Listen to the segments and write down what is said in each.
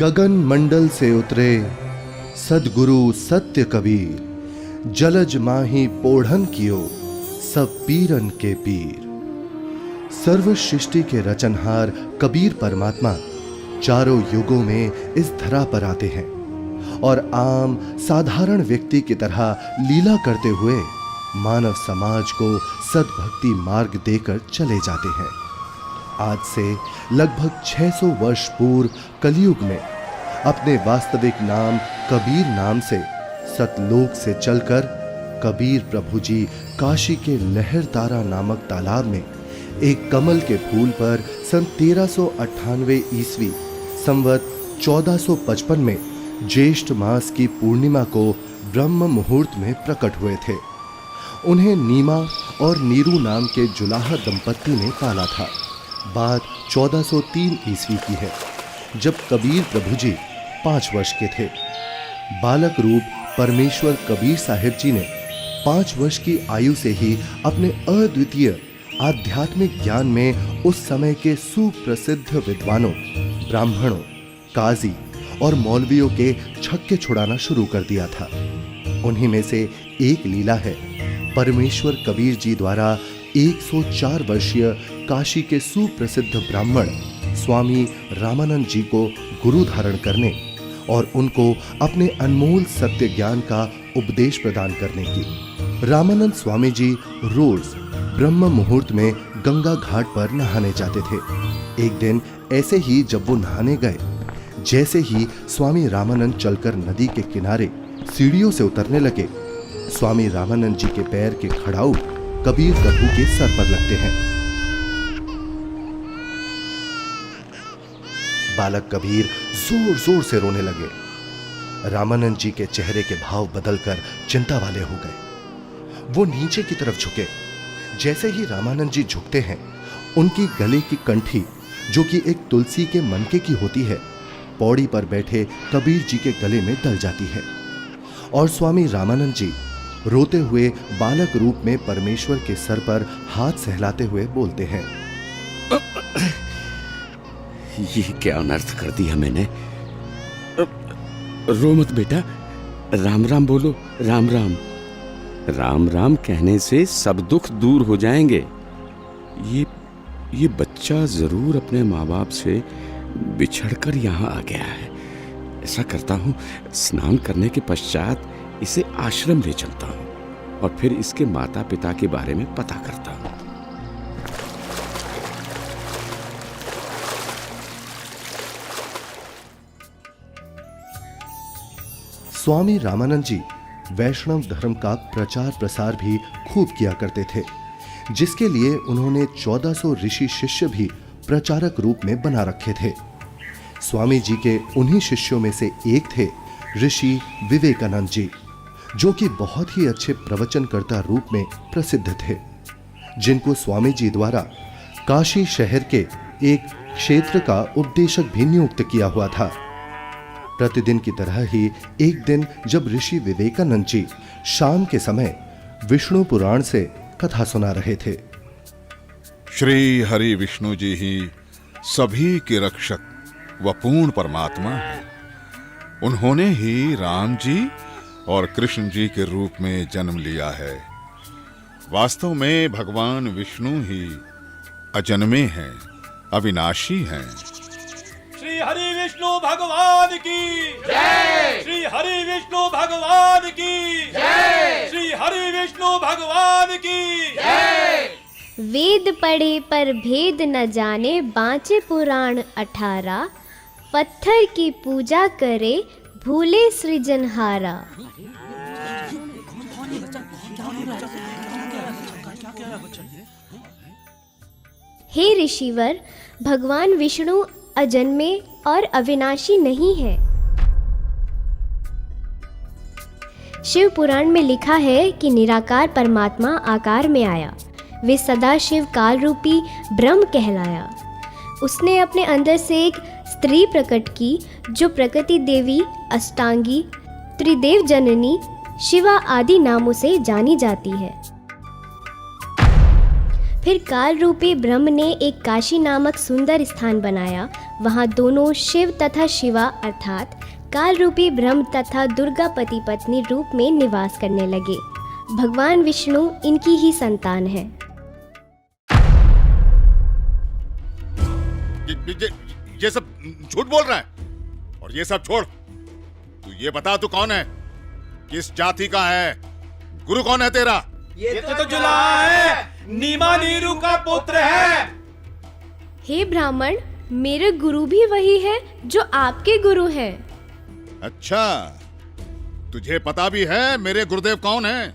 गगन मंडल से उतरे सदगुरु सत्य कबीर, जलज माही पोढ़न कियो सब पीरन के पीर। सर्व सृष्टि के रचनहार कबीर परमात्मा चारों युगों में इस धरा पर आते हैं और आम साधारण व्यक्ति की तरह लीला करते हुए मानव समाज को सद्भक्ति मार्ग देकर चले जाते हैं। आज से लगभग 600 वर्ष पूर्व कलयुग में अपने वास्तविक नाम कबीर नाम से सतलोक से चलकर कबीर प्रभु जी काशी के लहरतारा नामक तालाब में एक कमल के फूल पर सन 1398 ईस्वी संवत 1455 में ज्येष्ठ मास की पूर्णिमा को ब्रह्म मुहूर्त में प्रकट हुए थे। उन्हें नीमा और नीरू नाम के जुलाहा दंपत्ति ने पाला था। बात 1403 ईस्वी की है, जब कबीर प्रभु जी 5 वर्ष के थे। बालक रूप परमेश्वर कबीर साहिब जी ने 5 वर्ष की आयु से ही अपने अद्वितीय आध्यात्मिक ज्ञान में उस समय के सुप्रसिद्ध विद्वानों, ब्राह्मणों, काजी और मौलवियों के छक्के छुड़ाना शुरू कर दिया था। उन्हीं में से एक लीला है परमेश्वर कबीर जी द्वारा 104 वर्षीय काशी के सुप्रसिद्ध ब्राह्मण स्वामी रामानंद जी को गुरु धारण करने और उनको अपने अनमोल सत्य ज्ञान का उपदेश प्रदान करने की। रामानंद स्वामी जी रोज ब्रह्म मुहूर्त में गंगा घाट पर नहाने जाते थे। एक दिन ऐसे ही जब वो नहाने गए, जैसे ही स्वामी रामानंद चलकर नदी के किनारे सीढ़ियों से उतरने लगे, स्वामी रामानंद जी के पैर के खड़ाऊ कबीर प्रभु के सर पर लगते हैं। बालक कबीर जोर जोर से रोने लगे। रामानंद जी के चेहरे के भाव बदलकर चिंता वाले हो गए। वो नीचे की तरफ झुके। जैसे ही रामानंद जी झुकते हैं, उनकी गले की कंठी, जो कि एक तुलसी के मनके की होती है, पौड़ी पर बैठे कबीर जी के गले में डल जाती है और स्वामी रामानंद जी रोते हुए बालक रूप में परमेश्वर के सर पर हाथ सहलाते हुए बोलते हैं, ये क्या अनर्थ कर दिया मैंने। रो मत बेटा, राम राम बोलो। राम राम। राम राम कहने से सब दुख दूर हो जाएंगे। ये बच्चा जरूर अपने माँ बाप से बिछड़कर यहाँ आ गया है। ऐसा करता हूँ, स्नान करने के पश्चात इसे आश्रम ले चलता हूँ और फिर इसके माता पिता के बारे में पता करता हूँ। स्वामी रामानंद जी वैष्णव धर्म का प्रचार प्रसार भी खूब किया करते थे, जिसके लिए उन्होंने 1400 ऋषि शिष्य भी प्रचारक रूप में बना रखे थे। स्वामी जी के उन्हीं शिष्यों में से एक थे ऋषि विवेकानंद जी, जो कि बहुत ही अच्छे प्रवचनकर्ता रूप में प्रसिद्ध थे, जिनको स्वामी जी द्वारा काशी शहर के एक क्षेत्र का उपदेशक भी नियुक्त किया हुआ था। प्रतिदिन की तरह ही एक दिन जब ऋषि विवेकानंद जी शाम के समय विष्णु पुराण से कथा सुना रहे थे। श्री हरि विष्णु जी ही सभी के रक्षक व पूर्ण परमात्मा है। उन्होंने ही राम जी और कृष्ण जी के रूप में जन्म लिया है। वास्तव में भगवान विष्णु ही अजन्मे हैं, अविनाशी हैं। श्री हरि विष्णु भगवान की जय। श्री हरि विष्णु भगवान की जय। श्री हरि विष्णु भगवान की जय। वेद पढ़े पर भेद न जाने, बाँचे पुराण 18। पत्थर की पूजा करे, भूले सृजनहारा। हे ऋषिवर, भगवान विष्णु अजन्मे और अविनाशी नहीं है। शिव पुराण में लिखा है कि निराकार परमात्मा आकार में आया। वे सदा शिव काल रूपी ब्रह्म कहलाया। उसने अपने अंदर से एक स्त्री प्रकट की, जो प्रकृति देवी, अष्टांगी, त्रिदेव जननी, शिवा आदि नामों से जानी जाती है। फिर काल रूपी ब्रह्म ने एक काशी नामक सुंदर स्थान बनाया। वहाँ दोनों शिव तथा शिवा अर्थात काल रूपी ब्रह्म तथा दुर्गा पति पत्नी रूप में निवास करने लगे। भगवान विष्णु इनकी ही संतान है। ये सब झूठ बोल रहा है। और ये सब छोड़, तू ये बता तू कौन है, किस जाति का है, गुरु कौन है तेरा? ये तो जुलाहा है, नीमा नीरू का पुत्र है। हे ब्राह्मण, मेरे गुरु भी वही है जो आपके गुरु हैं। अच्छा, तुझे पता भी है मेरे गुरुदेव कौन है?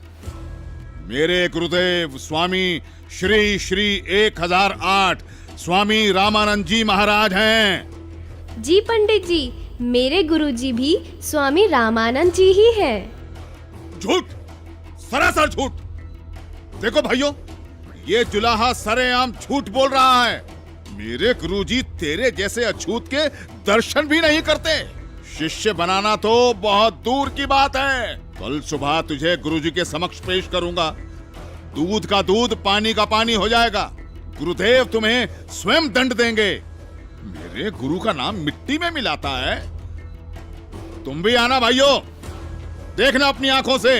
मेरे गुरुदेव स्वामी श्री श्री 1008 स्वामी रामानंद जी महाराज हैं। जी पंडित जी, मेरे गुरुजी भी स्वामी रामानंद जी ही हैं। झूठ, सरासर झूठ। देखो भाइयों, ये जुलाहा सरेआम झूठ बोल रहा है। मेरे गुरुजी तेरे जैसे अछूत के दर्शन भी नहीं करते। शिष्य बनाना तो बहुत दूर की बात है। कल सुबह तुझे गुरुजी के समक्ष पेश करूंगा। दूध का दूध, पानी का पानी हो जाएगा। गुरुदेव तुम्हें स्वयं दंड देंगे। मेरे गुरु का नाम मिट्टी में मिलाता है। तुम भी आना भाइयों, देखना अपनी आंखों से।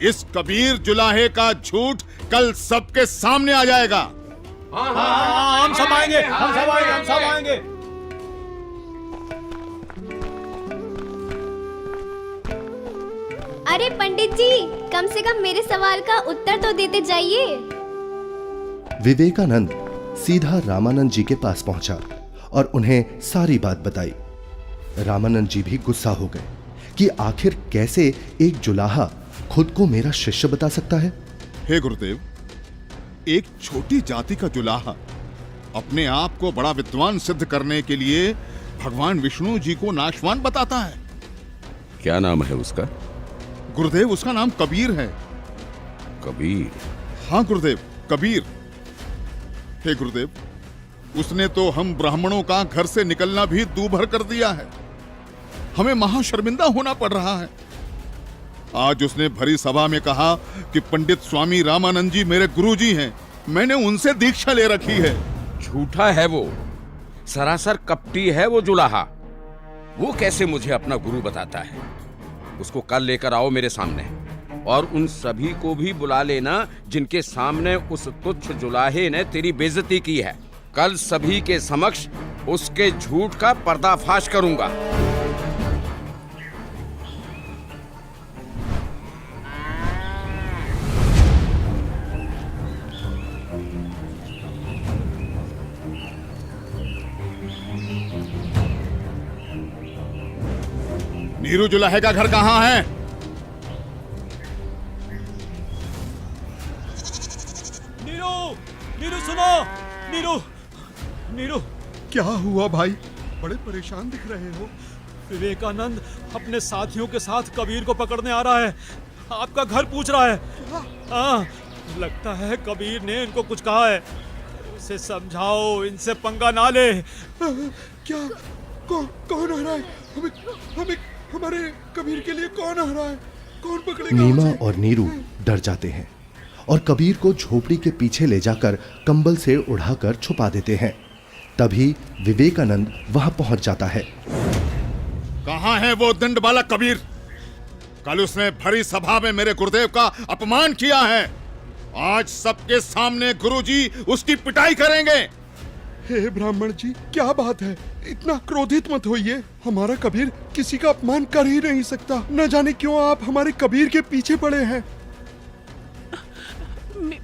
इस कबीर जुलाहे का झूठ कल सबके सामने आ जाएगा। हाँ, हम सब आएंगे, हम सब आएंगे, हम सब आएंगे। अरे पंडित जी, कम से कम मेरे सवाल का उत्तर तो देते जाइए। विवेकानंद सीधा रामानंद जी के पास पहुंचा और उन्हें सारी बात बताई। रामानंद जी भी गुस्सा हो गए कि आखिर कैसे एक जुलाहा खुद को मेरा शिष्य बता सकता है। हे गुरुदेव, एक छोटी जाति का जुलाहा अपने आप को बड़ा विद्वान सिद्ध करने के लिए भगवान विष्णु जी को नाशवान बताता है। क्या नाम है उसका? गुरुदेव, उसका नाम कबीर है। कबीर? हाँ गुरुदेव, कबीर। हे गुरुदेव, उसने तो हम ब्राह्मणों का घर से निकलना भी दूभर कर दिया है। हमें महाशर्मिंदा होना पड़ रहा है। आज उसने भरी सभा में कहा कि पंडित स्वामी रामानंद जी मेरे गुरुजी हैं। मैंने उनसे दीक्षा ले रखी है। झूठा है वो, सरासर कपटी है वो जुलाहा। वो कैसे मुझे अपना गुरु बताता है? उसको कल लेकर आओ मेरे सामने, और उन सभी को भी बुला लेना जिनके सामने उस तुच्छ जुलाहे ने तेरी बेइज्जती की है। कल सभी के समक्ष उसके झूठ का पर्दाफाश करूंगा। नीरू जुलाहे का घर कहाँ है? नीरू, नीरू सुनो, नीरू, नीरू। क्या हुआ भाई? बड़े परेशान दिख रहे हो। विवेकानंद अपने साथियों के साथ कबीर को पकड़ने आ रहा है। आपका घर पूछ रहा है। हाँ, लगता है कबीर ने इनको कुछ कहा है। उसे समझाओ, इनसे पंगा ना ले। क्या? कौन आ रहा है? हमें हमारे कबीर के लिए कौन आ रहा है? कौन पकड़ेगा? नीमा और नीरू डर जाते हैं और कबीर को झोपड़ी के पीछे ले जाकर कंबल से उड़ाकर छुपा देते हैं। तभी विवेकानंद वहां पहुंच जाता है। कहाँ है वो दंड वाला कबीर? कल उसने भरी सभा में मेरे गुरुदेव का अपमान किया है। आज सबके सामने गुरुजी उसकी पिटाई करेंगे। हे ब्राह्मण जी, क्या बात है? इतना क्रोधित मत होइए। हमारा कबीर किसी का अपमान कर ही नहीं सकता। न जाने क्यों आप हमारे कबीर के पीछे पड़े हैं।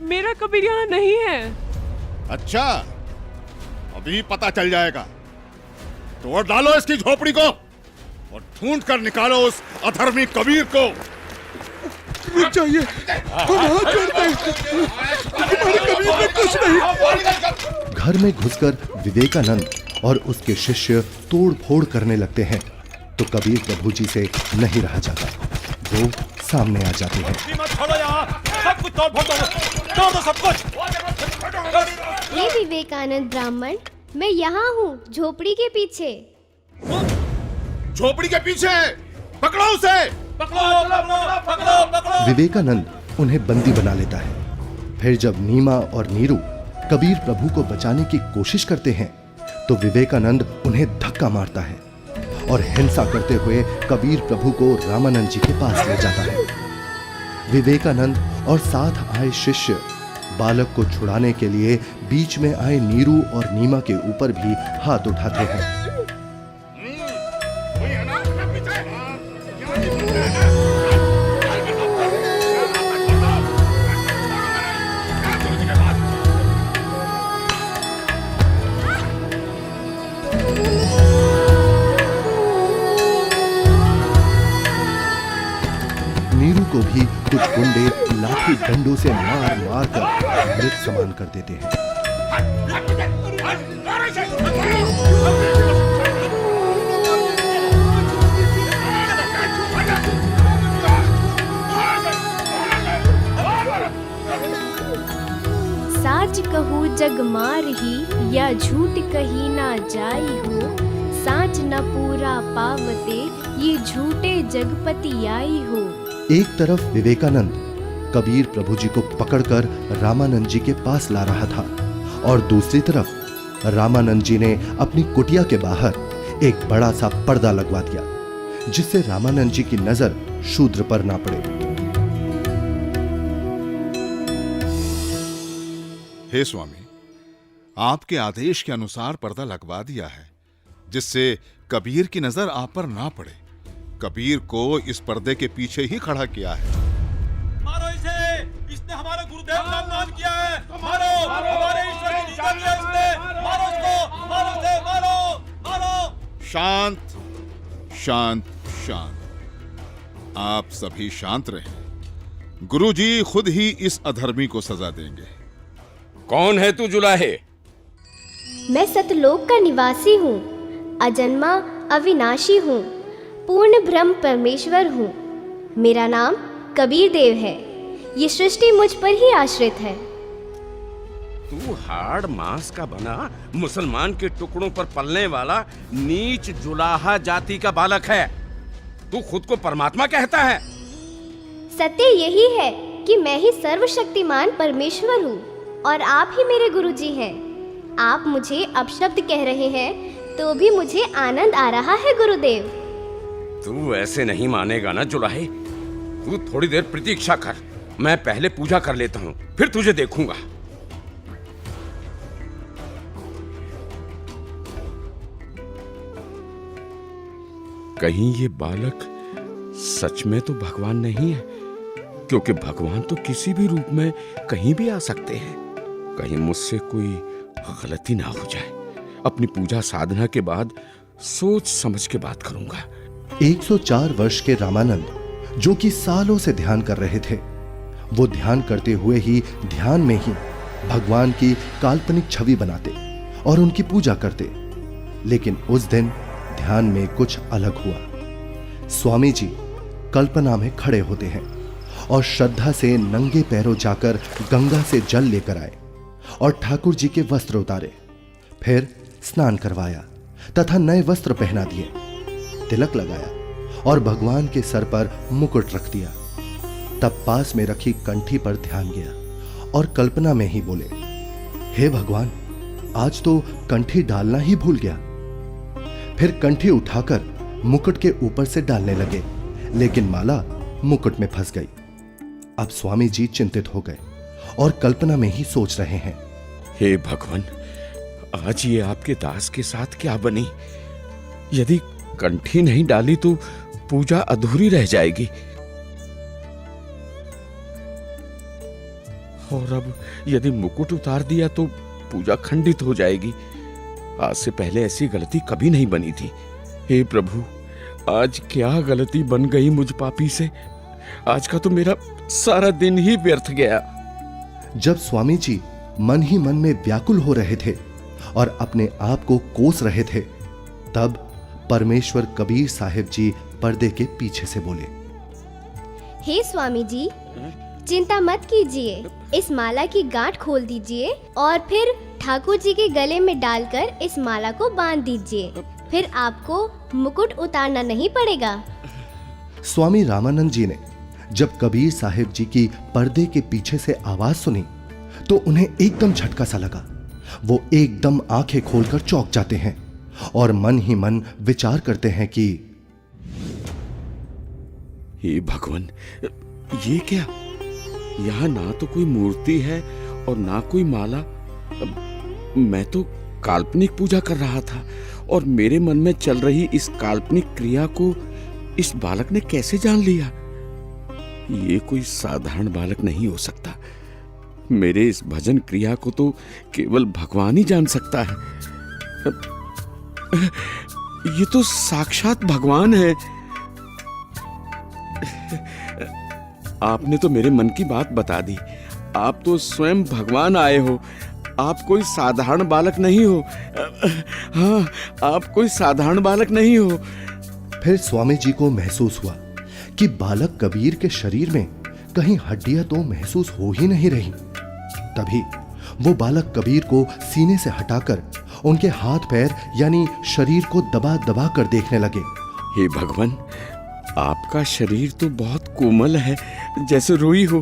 मेरा कबीर यहाँ नहीं है। अच्छा, अभी पता चल जाएगा। तोड़ डालो इसकी झोपड़ी को और ढूंढ कर निकालो उस अधर्मी कबीर को। रुक जाइए, हम हाथ जोड़ते हैं। हमारे कबीर में कुछ नहीं। घर में घुसकर विवेकानंद और उसके शिष्य तोड़ फोड़ करने लगते हैं तो कबीर प्रभु जी से नहीं रहा जाता। वो सामने आ जाते हैं। मत छोड़ो यहाँ, सब कुछ तोड़ फोड़ दो, तोड़ दो सब कुछ। ये विवेकानंद ब्राह्मण, मैं यहाँ हूँ झोपड़ी के पीछे। झोपड़ी के पीछे? पकड़ो उसे। विवेकानंद उन्हें बंदी बना लेता है। फिर जब नीमा और नीरू कबीर प्रभु को बचाने की कोशिश करते हैं तो विवेकानंद उन्हें धक्का मारता है और हिंसा करते हुए कबीर प्रभु को रामानंद जी के पास ले जाता है। विवेकानंद और साथ आए शिष्य बालक को छुड़ाने के लिए बीच में आए नीरू और नीमा के ऊपर भी हाथ उठाते हैं। नीरू को भी कुछ गुंडे लाठी डंडों से मार मार कर मृत समान कर देते हैं। साच कहू जग मार ही या झूठ कही ना जाई हो, साच न पूरा पावते ये झूठे जगपति आई हो। एक तरफ विवेकानंद कबीर प्रभु जी को पकड़कर रामानंद जी के पास ला रहा था और दूसरी तरफ रामानंद जी ने अपनी कुटिया के बाहर एक बड़ा सा पर्दा लगवा दिया जिससे रामानंद जी की नजर शूद्र पर ना पड़े। हे स्वामी, आपके आदेश के अनुसार पर्दा लगवा दिया है जिससे कबीर की नजर आप पर ना पड़े। कबीर को इस पर्दे के पीछे ही खड़ा किया है। मारो इसे, इसने हमारे गुरुदेव का अपमान किया है। मारो, हमारे ईश्वर की निंदा की है इसने। मारो इसको, मारो इसे, मारो, मारो। शांत, शांत, शांत। आप सभी शांत रहें। गुरुजी खुद ही इस अधर्मी को सजा देंगे। कौन है तू जुलाहे? मैं सतलोक का निवासी हूँ, अजन्मा अविनाशी हूँ, पूर्ण ब्रह्म परमेश्वर हूँ। मेरा नाम कबीर देव है। ये सृष्टि मुझ पर ही आश्रित है। तू हाड़ मांस का बना मुसलमान के टुकड़ों पर पलने वाला नीच जुलाहा जाति का बालक है। तू खुद को परमात्मा कहता है। सत्य यही है कि मैं ही सर्वशक्तिमान परमेश्वर हूँ और आप ही मेरे गुरुजी हैं। आप मुझे अपशब्द कह रहे हैं तो भी मुझे आनंद आ रहा है गुरुदेव। तू ऐसे नहीं मानेगा ना जुलाहे। तू थोड़ी देर प्रतीक्षा कर, मैं पहले पूजा कर लेता हूँ, फिर तुझे देखूंगा। कहीं ये बालक सच में तो भगवान नहीं है, क्योंकि भगवान तो किसी भी रूप में कहीं भी आ सकते हैं। कहीं मुझसे कोई गलती ना हो जाए। अपनी पूजा साधना के बाद सोच समझ के बात करूंगा। 104 वर्ष के रामानंद जो कि सालों से ध्यान कर रहे थे, वो ध्यान करते हुए ही ध्यान में ही भगवान की काल्पनिक छवि बनाते और उनकी पूजा करते। लेकिन उस दिन ध्यान में कुछ अलग हुआ। स्वामी जी कल्पना में खड़े होते हैं और श्रद्धा से नंगे पैरों जाकर गंगा से जल लेकर आए और ठाकुर जी के वस्त्र उतारे, फिर स्नान करवाया तथा नए वस्त्र पहना दिए, तिलक लगाया और भगवान के सर पर मुकुट रख दिया। तब पास में रखी कंठी पर ध्यान गया और कल्पना में ही बोले, हे भगवान, आज तो कंठी डालना ही भूल गया। फिर कंठी उठाकर मुकुट के ऊपर से डालने लगे, लेकिन माला मुकुट में फंस गई। अब स्वामी जी चिंतित हो गए और कल्पना में ही सोच रहे हैं, हे भगवान, आज ये आपके दास के साथ क्या बनी? यदि कंठी नहीं डाली तो पूजा अधूरी रह जाएगी। और अब यदि मुकुट उतार दिया तो पूजा खंडित हो जाएगी। आज से पहले ऐसी गलती कभी नहीं बनी थी। हे प्रभु, आज क्या गलती बन गई मुझ पापी से। आज का तो मेरा सारा दिन ही व्यर्थ गया। जब स्वामी जी मन ही मन में व्याकुल हो रहे थे और अपने आप को कोस रहे थे, तब परमेश्वर कबीर साहिब जी पर्दे के पीछे से बोले, हे स्वामी जी, चिंता मत कीजिए, इस माला की गांठ खोल दीजिए और फिर ठाकुर जी के गले में डालकर इस माला को बांध दीजिए, फिर आपको मुकुट उतारना नहीं पड़ेगा। स्वामी रामानंद जी ने जब कबीर साहिब जी की पर्दे के पीछे से आवाज सुनी तो उन्हें एकदम झटका सा लगा। वो एकदम आंखें खोलकर चौंक जाते हैं और मन ही मन विचार करते हैं कि हे भगवान, ये क्या? यहाँ ना तो कोई मूर्ति है और ना कोई माला। मैं तो काल्पनिक पूजा कर रहा था और मेरे मन में चल रही इस काल्पनिक क्रिया को इस बालक ने कैसे जान लिया? ये कोई साधारण बालक नहीं हो सकता। मेरे इस भजन क्रिया को तो केवल भगवान ही जान सकता है। ये तो साक्षात भगवान है। आपने तो मेरे मन की बात बता दी। आप तो स्वयं भगवान आए हो। आप कोई साधारण बालक नहीं हो। हाँ, आप कोई साधारण बालक नहीं हो। फिर स्वामी जी को महसूस हुआ कि बालक कबीर के शरीर में कहीं हड्डियां तो महसूस हो ही नहीं रही। तभी वो बालक कबीर को सीने से हटाकर उनके हाथ पैर यानी शरीर को दबा दबा कर देखने लगे। हे भगवान, आपका शरीर तो बहुत कोमल है, जैसे रुई हो।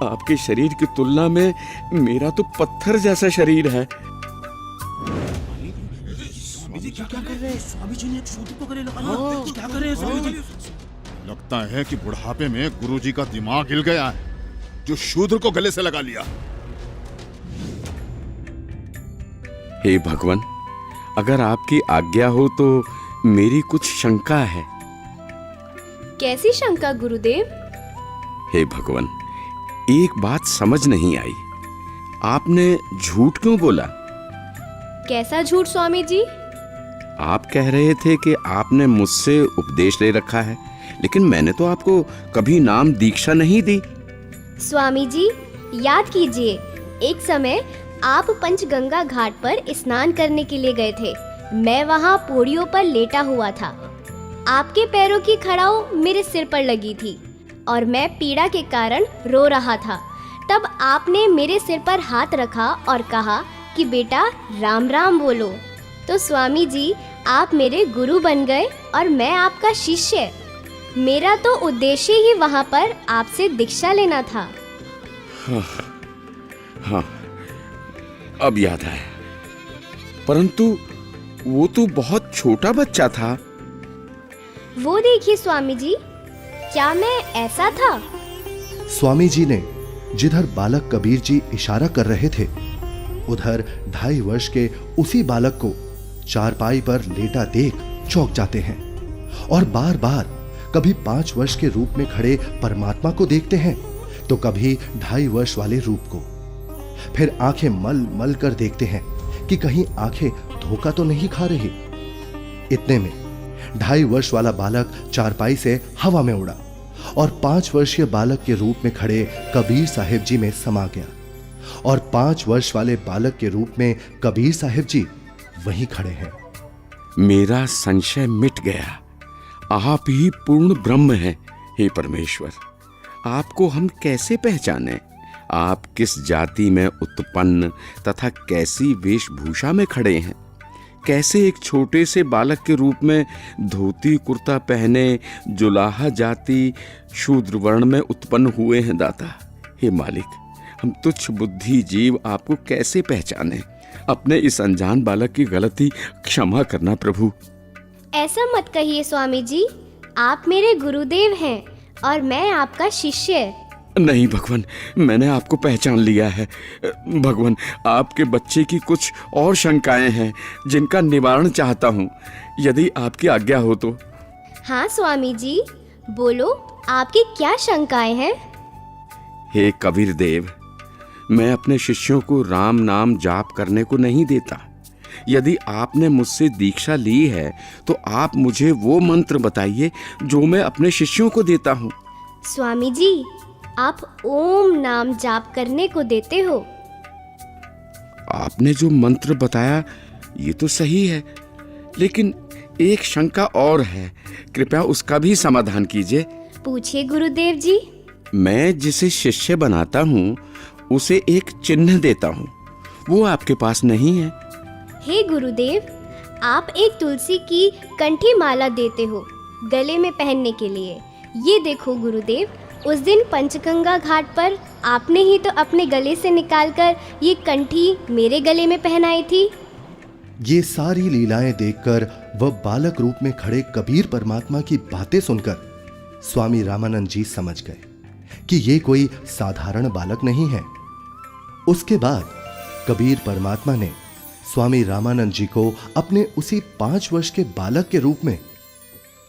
आपके शरीर की तुलना में मेरा तो पत्थर जैसा शरीर है। लगता है कि बुढ़ापे में गुरुजी का दिमाग हिल गया है, जो शूद्र को गले से लगा लिया। हे भगवान, अगर आपकी आज्ञा हो तो मेरी कुछ शंका है। कैसी शंका गुरुदेव? हे भगवान, एक बात समझ नहीं आई। आपने झूठ क्यों बोला? कैसा झूठ स्वामी जी? आप कह रहे थे कि आपने मुझसे उपदेश ले रखा है, लेकिन मैंने तो आपको कभी नाम दीक्षा नहीं दी। स्वामी जी, याद कीजिए, एक समय आप पंचगंगा घाट पर स्नान करने के लिए गए थे। मैं वहाँ पौड़ियों पर लेटा हुआ था। आपके पैरों की खड़ाऊ मेरे सिर पर लगी थी और मैं पीड़ा के कारण रो रहा था। तब आपने मेरे सिर पर हाथ रखा और कहा कि बेटा राम राम बोलो। तो स्वामी जी, आप मेरे गुरु बन गए और मैं आपका शिष्य। मेरा तो उद्देश्य ही वहाँ पर आपसे दीक्षा लेना था। हाँ, अब याद आया। परंतु वो तो बहुत छोटा बच्चा था। वो देखिए स्वामी जी, क्या मैं ऐसा था? स्वामी जी ने जिधर बालक कबीर जी इशारा कर रहे थे, उधर 2.5 वर्ष के उसी बालक को चारपाई पर लेटा देख चौंक जाते हैं और बार बार कभी 5 वर्ष के रूप में खड़े परमात्मा को देखते हैं तो कभी 2.5 वर्ष वाले रूप को। फिर आंखें मल मल कर देखते हैं कि कहीं आंखें धोखा तो नहीं खा रही। इतने में 2.5 वर्ष वाला बालक चारपाई से हवा में उड़ा और 5 वर्षीय बालक के रूप में खड़े कबीर साहिब जी में समा गया और 5 वर्ष वाले बालक के रूप में कबीर साहिब जी वहीं खड़े हैं। मेरा संशय मिट गया। आप ही पूर्ण ब्रह्म हैं। हे परमेश्वर, आपको हम कैसे पहचानें? आप किस जाति में उत्पन्न तथा कैसी वेशभूषा में खड़े हैं? कैसे एक छोटे से बालक के रूप में धोती कुर्ता पहने जुलाहा जाति शूद्र वर्ण में उत्पन्न हुए हैं दाता? हे मालिक, हम तुच्छ बुद्धि जीव आपको कैसे पहचाने? अपने इस अनजान बालक की गलती क्षमा करना प्रभु। ऐसा मत कहिए स्वामी जी, आप मेरे गुरुदेव हैं और मैं आपका शिष्य। नहीं भगवान, मैंने आपको पहचान लिया है। भगवान, आपके बच्चे की कुछ और शंकाएं हैं जिनका निवारण चाहता हूँ, यदि आपकी आज्ञा हो तो। हाँ स्वामी जी, बोलो, आपकी क्या शंकाएं हैं? हे कबीर देव, मैं अपने शिष्यों को राम नाम जाप करने को नहीं देता। यदि आपने मुझसे दीक्षा ली है तो आप मुझे वो मंत्र बताइए जो मैं अपने शिष्यों को देता हूँ। स्वामी जी, आप ओम नाम जाप करने को देते हो। आपने जो मंत्र बताया ये तो सही है, लेकिन एक शंका और है, कृपया उसका भी समाधान कीजिए। पूछिए गुरुदेव जी। मैं जिसे शिष्य बनाता हूँ उसे एक चिन्ह देता हूँ, वो आपके पास नहीं है। हे गुरुदेव, आप एक तुलसी की कंठी माला देते हो गले में पहनने के लिए। ये देखो गुरुदेव, उस दिन पंचगंगा घाट पर आपने ही तो अपने गले से निकालकर ये कंठी मेरे गले में पहनाई थी। ये सारी लीलाएं देखकर वह बालक रूप में खड़े कबीर परमात्मा की बातें सुनकर स्वामी रामानंद जी समझ गए कि ये कोई साधारण बालक नहीं है। उसके बाद कबीर परमात्मा ने स्वामी रामानंद जी को अपने उसी 5 वर्ष के बालक के रूप में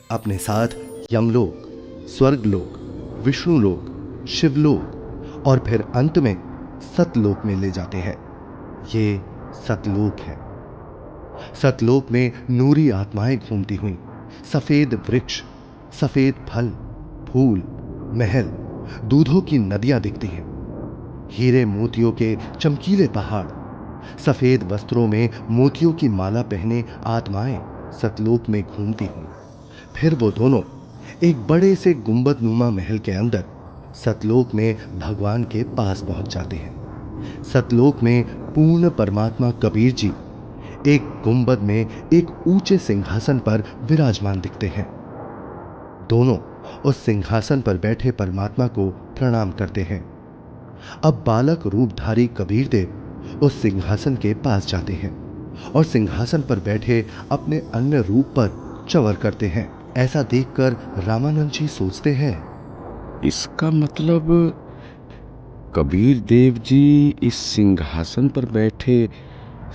अपने साथ यमलोक, स्वर्गलोक, विष्णुलोक, शिवलोक और फिर अंत में सतलोक में ले जाते हैं। ये सतलोक है। सतलोक में नूरी आत्माएं घूमती हुई, सफेद वृक्ष, सफेद फल, फूल, महल, दूधों की नदियां दिखती हैं। हीरे मोतियों के चमकीले पहाड़, सफेद वस्त्रों में मोतियों की माला पहने आत्माएं सतलोक में घूमती हुई। फिर वो दोनों एक बड़े से गुंबदनुमा महल के अंदर सतलोक में भगवान के पास पहुंच जाते हैं। सतलोक में पूर्ण परमात्मा कबीर जी एक गुंबद में एक ऊंचे सिंहासन पर विराजमान दिखते हैं। दोनों उस सिंहासन पर बैठे परमात्मा को प्रणाम करते हैं। अब बालक रूपधारी कबीर देव उस सिंहासन के पास जाते हैं और सिंहासन पर बैठे अपने अन्य रूप पर चवर करते हैं। ऐसा देखकर रामानंद जी सोचते हैं, इसका मतलब कबीर देव जी इस सिंहासन पर बैठे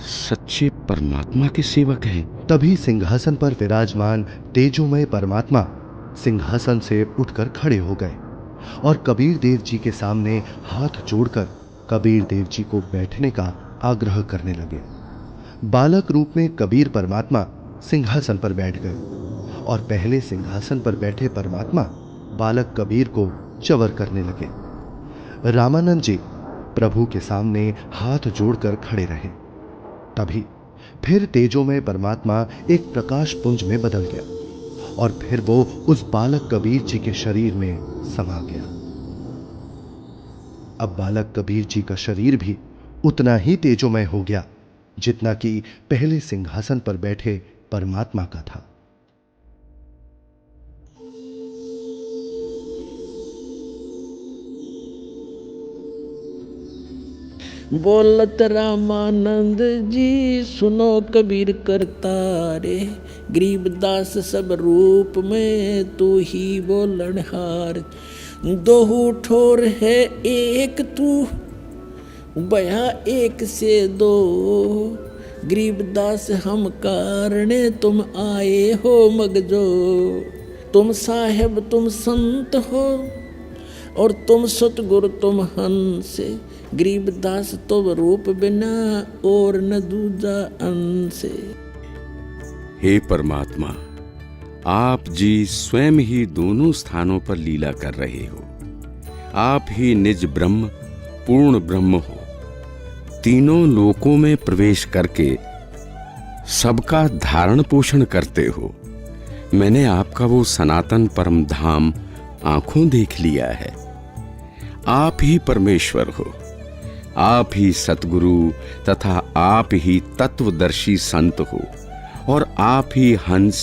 सच्चे परमात्मा के सेवक हैं। तभी सिंहासन पर विराजमान तेजोमय परमात्मा सिंहासन से उठकर खड़े हो गए और कबीर देव जी के सामने हाथ जोड़कर कबीर देव जी को बैठने का आग्रह करने लगे। बालक रूप में कबीर परमात्मा सिंहासन पर बैठ गए और पहले सिंहासन पर बैठे परमात्मा बालक कबीर को चवर करने लगे। रामानंद जी प्रभु के सामने हाथ जोड़कर खड़े रहे। तभी फिर तेजोमय परमात्मा एक प्रकाश पुंज में बदल गया और फिर वो उस बालक कबीर जी के शरीर में समा गया। अब बालक कबीर जी का शरीर भी उतना ही तेजोमय हो गया जितना कि पहले सिंहासन पर बैठे परमात्मा का था। बोलत रामानंद जी सुनो कबीर करतारे, गरीबदास सब रूप में तू ही बोलनहार। दोहू ठोर है एक तू, बया एक से दो, गरीबदास हम कारणे तुम आए हो मगजो। तुम साहेब तुम संत हो और तुम सतगुरु तुम हंस, गरीबदास तुम रूप बिना और न दूजा अंश। हे परमात्मा, आप जी स्वयं ही दोनों स्थानों पर लीला कर रहे हो। आप ही निज ब्रह्म पूर्ण ब्रह्म हो। तीनों लोकों में प्रवेश करके सबका धारण पोषण करते हो। मैंने आपका वो सनातन परम धाम आंखों देख लिया है। आप ही परमेश्वर हो, आप ही सतगुरु तथा आप ही तत्वदर्शी संत हो और आप ही हंस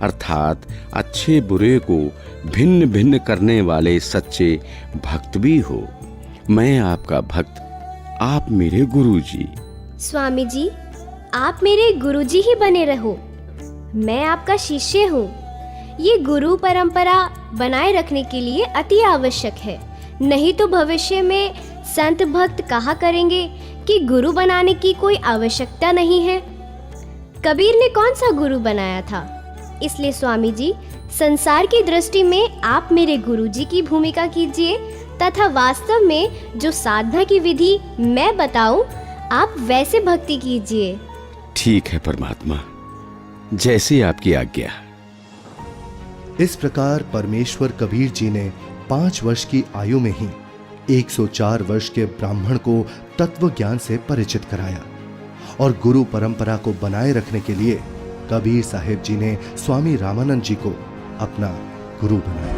अर्थात अच्छे बुरे को भिन्न भिन्न करने वाले सच्चे भक्त भी हो। मैं आपका भक्त, आप मेरे गुरु जी। स्वामी जी, आप मेरे गुरुजी ही बने रहो। मैं आपका शिष्य हूँ। ये गुरु परंपरा बनाए रखने के लिए अति आवश्यक है, नहीं तो भविष्य में संत भक्त कहा करेंगे कि गुरु बनाने की कोई आवश्यकता नहीं है। कबीर ने कौन सा गुरु बनाया था? इसलिए स्वामी जी, संसार की दृष्टि में आप मेरे गुरुजी की भूमिका कीजिए तथा वास्तव में जो साधना की विधि मैं बताऊं, आप वैसे भक्ति कीजिए। ठीक है परमात्मा, जैसी आपकी आज्ञा। इस प्रकार परमेश्वर कबीर जी ने 5 वर्ष की आयु में ही 104 वर्ष के ब्राह्मण को तत्व ज्ञान से परिचित कराया और गुरु परंपरा को बनाए रखने के लिए कबीर साहिब जी ने स्वामी रामानंद जी को अपना गुरु बनाया।